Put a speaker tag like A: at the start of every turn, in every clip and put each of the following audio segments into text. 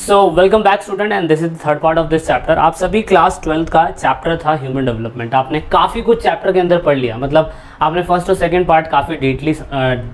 A: So welcome back student and this is the third part of this chapter. आप सभी class 12th का chapter था human development. आपने काफ़ी कुछ चैप्टर के अंदर पढ़ लिया, मतलब आपने फर्स्ट और सेकंड पार्ट काफ़ी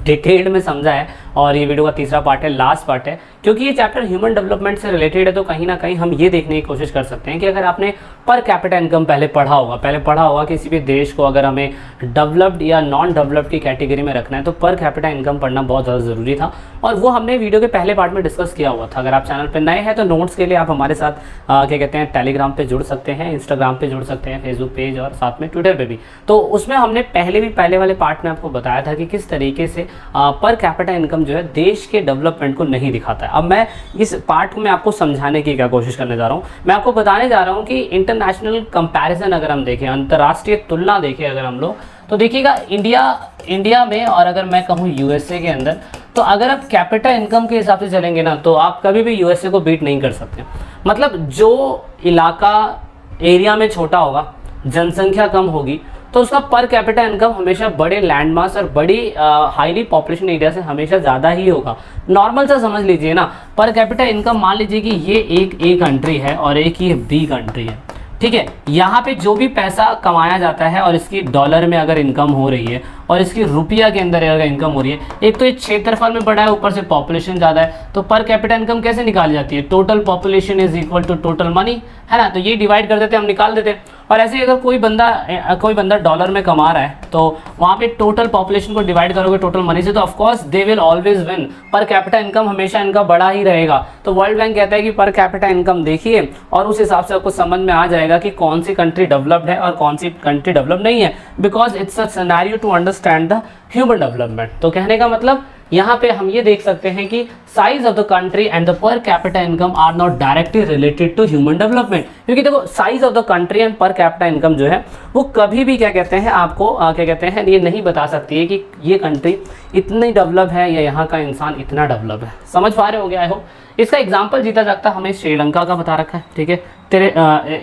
A: डिटेल्ड में समझा है और ये वीडियो का तीसरा पार्ट है, लास्ट पार्ट है। क्योंकि ये चैप्टर ह्यूमन डेवलपमेंट से रिलेटेड है तो कहीं ना कहीं हम ये देखने की कोशिश कर सकते हैं कि अगर आपने पर कैपिटा इनकम पहले पढ़ा होगा किसी भी देश को अगर हमें डेवलप्ड या नॉन डेवलप्ड की कैटेगरी में रखना है तो पर कैपिटा इनकम पढ़ना बहुत ज़्यादा ज़रूरी था और वो हमने वीडियो के पहले पार्ट में डिस्कस किया हुआ था। अगर आप चैनल पर नए हैं तो नोट्स के लिए आप हमारे साथ क्या कहते हैं टेलीग्राम पे जुड़ सकते हैं, इंस्टाग्राम पे जुड़ सकते हैं, फेसबुक पेज और साथ में ट्विटर पे भी। तो उसमें हमने पहले वाले पार्ट में आपको बताया था कि किस तरीके से पर कैपिटा इनकम जो है देश के डेवलपमेंट को नहीं दिखाता है। अब मैं इस पार्ट में आपको समझाने की क्या कोशिश करने जा रहा हूँ, मैं आपको बताने जा रहा हूँ कि इंटरनेशनल कंपैरिजन अगर हम देखें, अंतर्राष्ट्रीय तुलना देखें अगर हम लोग, तो देखिएगा इंडिया में और अगर मैं कहूँ यूएसए के अंदर, तो अगर आप कैपिटा इनकम के हिसाब से चलेंगे ना तो आप कभी भी यूएसए को बीट नहीं कर सकते। मतलब जो इलाका एरिया में छोटा होगा, जनसंख्या कम होगी, तो उसका पर कैपिटा इनकम हमेशा बड़े लैंडमास और बड़ी हाईली पॉपुलेशन एरिया से हमेशा ज़्यादा ही होगा। नॉर्मल सा समझ लीजिए ना, पर कैपिटा इनकम मान लीजिए कि ये एक ए कंट्री है और एक ही बी कंट्री है, ठीक है। यहाँ पे जो भी पैसा कमाया जाता है और इसकी डॉलर में अगर इनकम हो रही है और इसकी रुपया के अंदर अगर इनकम हो रही है, एक तो ये क्षेत्रफल में बड़ा है, ऊपर से पॉपुलेशन ज़्यादा है, तो पर कैपिटा इनकम कैसे निकाली जाती है? Total population is equal to total money, है ना। तो ये डिवाइड कर देते हैं, हम निकाल देते हैं। और ऐसे अगर कोई बंदा डॉलर में कमा रहा है तो वहाँ पे टोटल पॉपुलेशन को डिवाइड करोगे टोटल मनी से, तो of course they will always win. पर कैपिटा इनकम हमेशा इनका बड़ा ही रहेगा। तो वर्ल्ड बैंक कहता है कि पर कैपिटा इनकम देखिए और उस हिसाब से आपको समझ में आ जाएगा कि कौन सी कंट्री डेवलप्ड है और कौन सी कंट्री डेवलप नहीं है, because it's a scenario to understand the human development. तो कहने का मतलब यहाँ पे हम ये देख सकते हैं कि size of the country and the per capita income are not directly related to human development. क्योंकि देखो size of the country and per capita income जो है वो कभी भी क्या कहते हैं आपको क्या कहते हैं ये नहीं बता सकती है कि ये कंट्री इतनी डेवलप है या यहाँ का इंसान इतना डेवलप है। समझ पा रहे हो गया हो। इसका एग्जाम्पल जीता जागता हमें श्रीलंका का बता रखा है, ठीक है। तेरे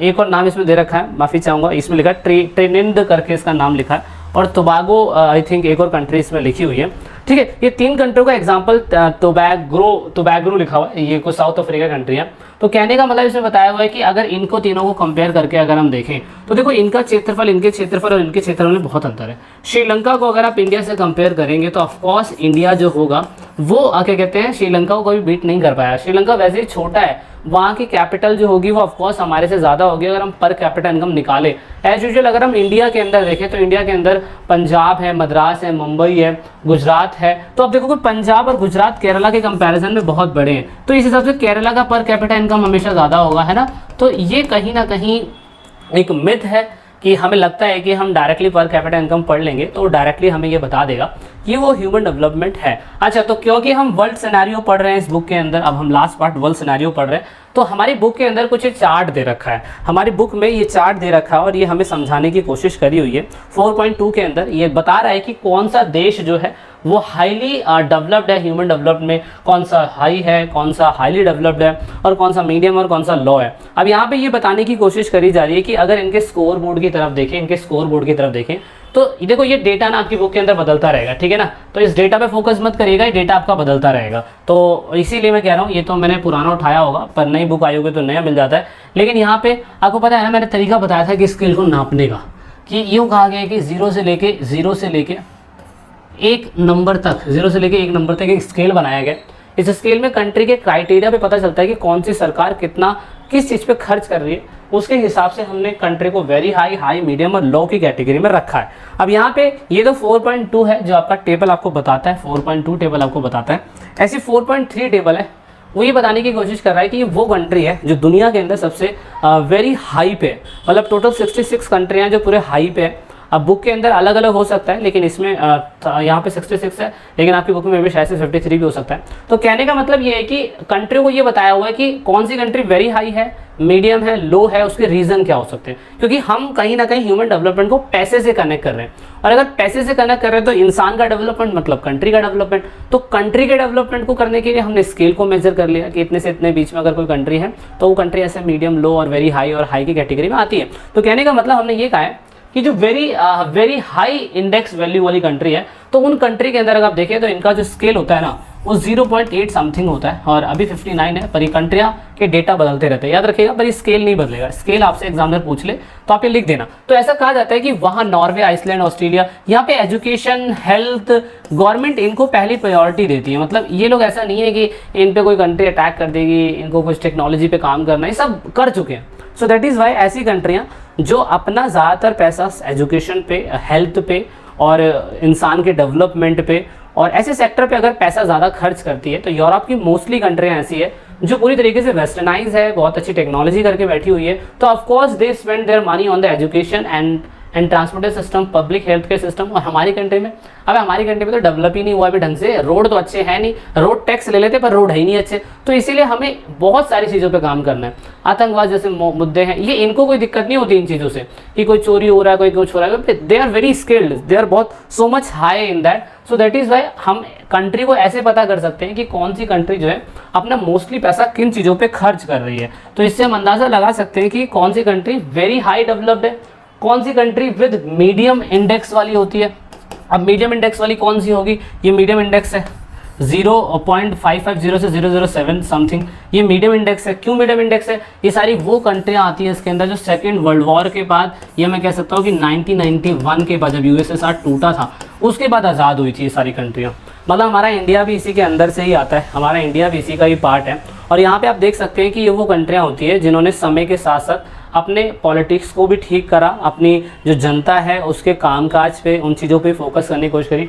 A: एक और नाम इसमें दे रखा है, माफ़ी चाहूँगा, इसमें लिखा है ट्रिनिडाद करके इसका नाम लिखा है, और टोबैगो आई थिंक एक और कंट्री इसमें लिखी हुई है, ठीक है। ये तीन कंट्रियों का एग्जांपल टोबैगो लिखा हुआ है, ये कोई साउथ अफ्रीका कंट्री है। तो कहने का मतलब इसमें बताया हुआ है कि अगर इनको तीनों को कंपेयर करके अगर हम देखें तो देखो इनका क्षेत्रफल, इनके क्षेत्रफल और इनके क्षेत्रफल में बहुत अंतर है। श्रीलंका को अगर आप इंडिया से कंपेयर करेंगे तो ऑफकोर्स इंडिया जो होगा वो क्या कहते हैं श्रीलंका को कभी बीट नहीं कर पाया। श्रीलंका वैसे ही छोटा है, वहाँ की कैपिटल जो होगी वो ऑफकोर्स हमारे से ज़्यादा होगी अगर हम पर कैपिटा इनकम निकालें। एज यूजुअल अगर हम इंडिया के अंदर देखें तो इंडिया के अंदर पंजाब है, मद्रास है, मुंबई है, गुजरात है। तो अब देखो कि पंजाब और गुजरात केरला के कंपैरिजन में बहुत बड़े हैं, तो इस हिसाब से केरला का पर कैपिटा इनकम हमेशा ज़्यादा होगा, है ना। तो ये कहीं ना कहीं एक मिथ है कि हमें लगता है कि हम डायरेक्टली पर कैपिटा इनकम पढ़ लेंगे तो डायरेक्टली हमें ये बता देगा कि वो ह्यूमन डेवलपमेंट है। अच्छा, तो क्योंकि हम वर्ल्ड सिनेरियो पढ़ रहे हैं इस बुक के अंदर, अब हम लास्ट पार्ट वर्ल्ड सिनेरियो पढ़ रहे हैं, तो हमारी बुक के अंदर कुछ चार्ट दे रखा है। हमारी बुक में ये चार्ट दे रखा है और ये हमें समझाने की कोशिश करी हुई है। 4.2 के अंदर ये बता रहा है कि कौन सा देश जो है वो हाईली डेवलप्ड है ह्यूमन डेवलपमेंट में, कौन सा हाई है, कौन सा हाईली डेवलप्ड है और कौन सा मीडियम और कौन सा लो है। अब यहाँ पे ये बताने की कोशिश करी जा रही है कि अगर इनके स्कोर बोर्ड की तरफ देखें, तो देखो ये डेटा ना आपकी बुक के अंदर बदलता रहेगा, ठीक है ना। तो इस डेटा पे फोकस मत करिएगा, ये डेटा आपका बदलता रहेगा। तो इसीलिए मैं कह रहा हूँ, ये तो मैंने पुराना उठाया होगा पर नई बुक आई होगी तो नया मिल जाता है। लेकिन यहाँ पे आपको पता है ना, मैंने तरीका बताया था कि स्केल को नापने का, कि यूँ कहा गया है कि जीरो से लेके एक नंबर तक एक स्केल बनाया गया। इस स्केल में कंट्री के क्राइटेरिया पे पता चलता है कि कौन सी सरकार किस चीज़ पे खर्च कर रही है, उसके हिसाब से हमने कंट्री को वेरी हाई, मीडियम और लो की कैटेगरी में रखा है। अब यहाँ पे ये तो 4.2 है जो आपका टेबल आपको बताता है, 4.2 टेबल आपको बताता है। ऐसी 4.3 टेबल है, वो ये बताने की कोशिश कर रहा है कि ये वो कंट्री है जो दुनिया के अंदर सबसे वेरी हाई पे, मतलब टोटल 66 कंट्रियाँ जो पूरे हाई पे है। अब बुक के अंदर अलग अलग हो सकता है, लेकिन इसमें यहाँ पे 66 है, लेकिन आपकी बुक में भी शायद से 53 भी हो सकता है। तो कहने का मतलब ये है कि कंट्री को ये बताया हुआ है कि कौन सी कंट्री वेरी हाई है, मीडियम है, लो है, उसके रीज़न क्या हो सकते हैं। क्योंकि हम कहीं ना कहीं ह्यूमन डेवलपमेंट को पैसे से कनेक्ट कर रहे हैं, और अगर पैसे से कनेक्ट कर रहे हैं तो इंसान का डेवलपमेंट मतलब कंट्री का डेवलपमेंट। तो कंट्री के डेवलपमेंट को करने के लिए हमने स्केल को मेजर कर लिया कि इतने से इतने बीच में अगर कोई कंट्री है तो वो कंट्री ऐसे मीडियम, लो और वेरी हाई और हाई की कैटेगरी में आती है। तो कहने का मतलब हमने ये कहा है कि जो वेरी हाई इंडेक्स वैल्यू वाली कंट्री है, तो उन कंट्री के अंदर अगर आप देखें तो इनका जो स्केल होता है ना वो 0.8 समथिंग होता है और अभी 59 है, पर ये कंट्रियाँ के डेटा बदलते रहते हैं, याद रखिएगा, पर ये स्केल नहीं बदलेगा। स्केल आपसे एग्जामिनर पूछ ले तो आप ये लिख देना। तो ऐसा कहा जाता है कि वहाँ नॉर्वे, आइसलैंड, ऑस्ट्रेलिया, यहाँ पे एजुकेशन, हेल्थ, गवर्नमेंट इनको पहली प्रायोरिटी देती है। मतलब ये लोग ऐसा नहीं है कि इन पे कोई कंट्री अटैक कर देगी, इनको कुछ टेक्नोलॉजी पे काम करना है, सब कर चुके हैं। सो दैट इज़ वाई ऐसी कंट्रियाँ जो अपना ज़्यादातर पैसा एजुकेशन पे, हेल्थ पे और इंसान के डेवलपमेंट पे और ऐसे सेक्टर पे अगर पैसा ज़्यादा खर्च करती है, तो यूरोप की मोस्टली कंट्रियाँ ऐसी है जो पूरी तरीके से वेस्टर्नाइज है, बहुत अच्छी टेक्नोलॉजी करके बैठी हुई है। तो of course they spend their money on the education and transportation system, public health care system. और हमारी कंट्री में, अब हमारी कंट्री में तो डेवलप ही नहीं हुआ अभी ढंग से, रोड तो अच्छे हैं नहीं, रोड टैक्स ले लेते पर रोड है ही नहीं अच्छे। तो इसीलिए हमें बहुत सारी चीज़ों पे काम करना है। आतंकवाद जैसे मुद्दे हैं, ये इनको कोई दिक्कत नहीं होती इन चीज़ों से कि कोई चोरी हो रहा है, कोई कुछ हो रहा है। They are very skilled, they are बहुत so much high in that. So that is why हम कंट्री को ऐसे पता कर सकते हैं कि कौन सी कंट्री जो है अपना मोस्टली पैसा किन चीज़ों पे खर्च कर रही है। तो इससे हम अंदाज़ा लगा सकते हैं कि कौन सी कंट्री वेरी हाई डेवलप्ड है, कौन सी कंट्री विद मीडियम इंडेक्स वाली होती है। अब मीडियम इंडेक्स वाली कौन सी होगी, ये मीडियम इंडेक्स है 0.550 से 007 समथिंग, ये मीडियम इंडेक्स है। क्यों मीडियम इंडेक्स है, ये सारी वो कंट्रियाँ आती हैं इसके अंदर जो सेकेंड वर्ल्ड वॉर के बाद, ये मैं कह सकता हूँ कि 1991 के बाद जब यूएसएसआर टूटा था उसके बाद आज़ाद हुई थी ये सारी कंट्रियाँ। मतलब हमारा इंडिया भी इसी के अंदर से ही आता है, हमारा इंडिया भी इसी का ही पार्ट है। और यहाँ पे आप देख सकते हैं कि ये वो कंट्रियाँ होती है जिन्होंने समय के साथ साथ अपने पॉलिटिक्स को भी ठीक करा, अपनी जो जनता है उसके कामकाज पे, उन चीज़ों पे फोकस करने की कोशिश करी।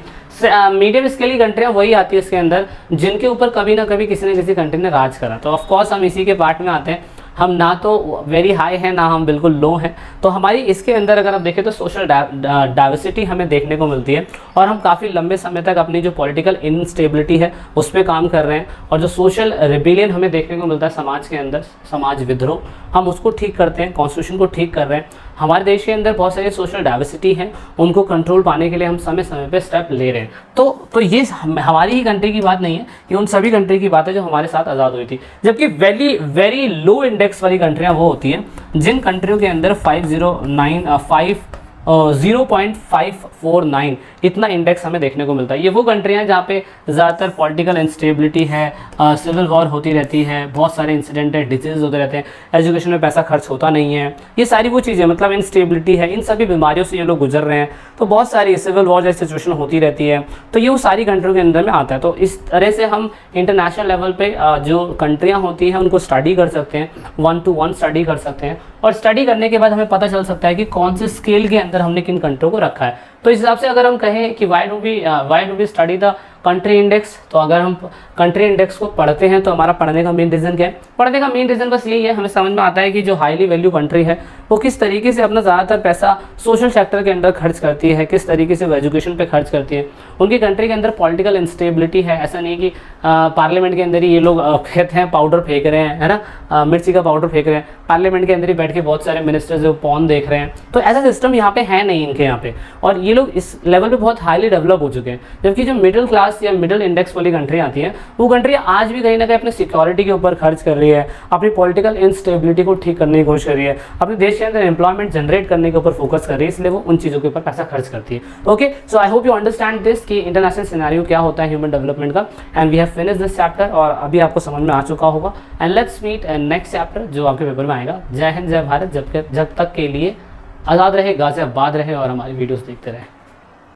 A: मीडियम स्केल की कंट्रियाँ वही आती है इसके अंदर जिनके ऊपर कभी ना कभी किसी न किसी कंट्री ने राज करा। तो ऑफकोर्स हम इसी के पार्ट में आते हैं। हम ना तो वेरी हाई हैं, ना हम बिल्कुल लो हैं। तो हमारी इसके अंदर अगर आप देखें तो सोशल डाइवर्सिटी हमें देखने को मिलती है और हम काफ़ी लंबे समय तक अपनी जो पॉलिटिकल इनस्टेबिलिटी है उस पर काम कर रहे हैं। और जो सोशल रिबेलियन हमें देखने को मिलता है समाज के अंदर, समाज विद्रोह, हम उसको ठीक करते हैं, कॉन्स्टिट्यूशन को ठीक कर रहे हैं। हमारे देश के अंदर बहुत सारी सोशल डाइवर्सिटी है, उनको कंट्रोल पाने के लिए हम समय समय पे स्टेप ले रहे हैं। तो ये हमारी ही कंट्री की बात नहीं है, ये उन सभी कंट्री की बात है जो हमारे साथ आज़ाद हुई थी। जबकि वेरी लो इंडेक्स वाली कंट्रियाँ वो होती हैं जिन कंट्रियों के अंदर 0.549 इतना इंडेक्स हमें देखने को मिलता है। ये वो कंट्रियाँ जहाँ पे ज़्यादातर पॉलिटिकल इंस्टेबिलिटी है, सिविल वॉर होती रहती है, बहुत सारे इंसिडेंट है, डिजीज़ होते रहते हैं, एजुकेशन में पैसा खर्च होता नहीं है, ये सारी वो चीज़ें, मतलब इंस्टेबिलिटी है, इन सभी बीमारियों से ये लोग गुजर रहे हैं। तो बहुत सारी सिविल वॉर जैसी सिचुएशन होती रहती है। तो ये वो सारी कंट्रियों के अंदर में आता है। तो इस तरह से हम इंटरनेशनल लेवल पे जो कंट्रियाँ होती हैं उनको स्टडी कर सकते हैं, 1 to 1 स्टडी कर सकते हैं। और स्टडी करने के बाद हमें पता चल सकता है कि कौन से स्केल के अंदर हमने किन कंट्रियों को रखा है। तो इस हिसाब से अगर हम कहें कि why do we study the country index, तो अगर हम कंट्री इंडेक्स को पढ़ते हैं तो हमारा पढ़ने का मेन रीज़न क्या है? पढ़ने का मेन रीज़न बस यही है, हमें समझ में आता है कि जो हाईली वैल्यू कंट्री है वो किस तरीके से अपना ज़्यादातर पैसा सोशल सेक्टर के अंदर खर्च करती है, किस तरीके से वो एजुकेशन पे खर्च करती है। उनकी कंट्री के अंदर पॉलिटिकल इंस्टेबिलिटी है, ऐसा नहीं कि पार्लियामेंट के अंदर ही ये लोग कहते हैं पाउडर फेंक रहे हैं, है ना, मिर्ची का पाउडर फेंक रहे हैं, पार्लियामेंट के अंदर ही बैठ के बहुत सारे मिनिस्टर्स जो पॉन देख रहे हैं। तो ऐसा सिस्टम यहाँ पे है नहीं इनके यहाँ पे, और ये लोग इस लेवल पे बहुत हाईली डेवलप हो चुके हैं। जबकि जो मिडिल क्लास या मिडिल इंडेक्स वाली कंट्री आती है वो कंट्री आज भी कहीं ना कहीं अपनी सिक्योरिटी के ऊपर खर्च कर रही है, अपनी पॉलिटिकल इंस्टेबिलिटी को ठीक करने की कोशिश कर रही है, अपने देश के अंदर एम्प्लॉयमेंट जनरेट करने के ऊपर फोकस कर रही है, इसलिए वो उन चीज़ों के ऊपर पैसा खर्च करती है। Okay, so I hope you understand this कि इंटरनेशनल सिनेरियो क्या होता है ह्यूमन डेवलपमेंट का, and we have finish this chapter, और अभी आपको समझ में आ चुका होगा। And let's meet next chapter जो आपके पेपर में आएगा। जय हिंद, जय भारत। जब तक के लिए आज़ाद रहे, गाजियाबाद रहे और हमारी वीडियोस देखते रहे।